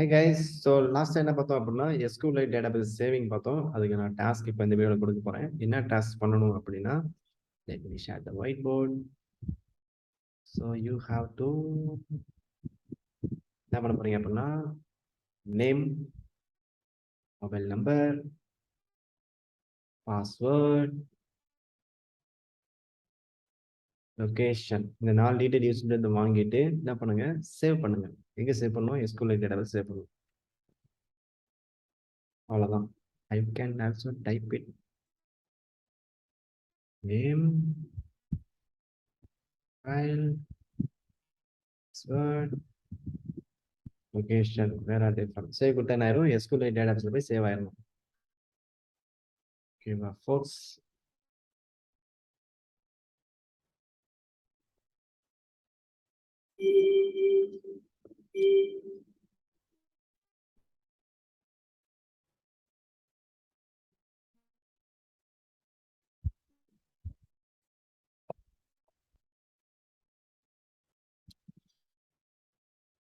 Hey guys, so last time என்ன பார்த்தோம் அப்படின்னா SQLite database saving பார்த்தோம். அதுக்கு நான் டாஸ்க் இப்போ இந்த வீடியோல கொடுக்க போறேன். என்ன டாஸ்க் பண்ணணும் அப்படின்னா, let me share the whiteboard. So you have to என்ன பண்ண போறீங்க அப்படின்னா, name, mobile number, password, location. இந்த 4 டீடைல் யூஸ் பண்ணி வாங்கிட்டு என்ன பண்ணுங்க, சேவ் பண்ணுங்க. எங்க சேவ் பண்ணணும்? SQLite database சேவ் பண்ணணும். அவ்வளவுதான். I can also type it. Name, file, password, location, where are they from? Save கொடுத்தா என்ன ஆயிரும்? SQLite database போய் சேவ் ஆயிரும். ஓகேவா folks?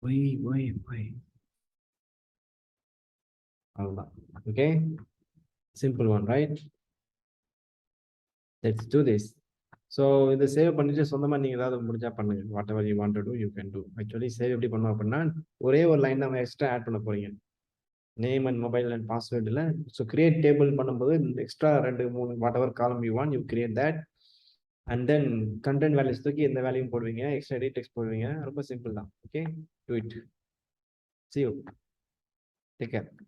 Why? அவ்வளவுதான். Okay, simple one, right? Let's do this. So இதை சேவ் பண்ணிட்டு சொந்தமா நீங்க ஏதாவது முடிஞ்சா பண்ணுங்க. whatever you want to do you can do. Actually save எப்படி பண்ணணும் அப்படின்னா, ஒரே ஒரு லைன் நம்ம எக்ஸ்ட்ரா ஆட் பண்ண போறீங்க. Name and mobile and password இல்ல. ஸோ கிரியேட் டேபிள் பண்ணும்போது extra 2-3 whatever column you want you create that. And then content values தூக்கி இந்த வேல்யூம் போடுவீங்க, எக்ஸ்ட்ரா எடிட் டெக்ஸ்ட் போடுவீங்க. ரொம்ப சிம்பிள் தான். Okay, do it. See you. Take care.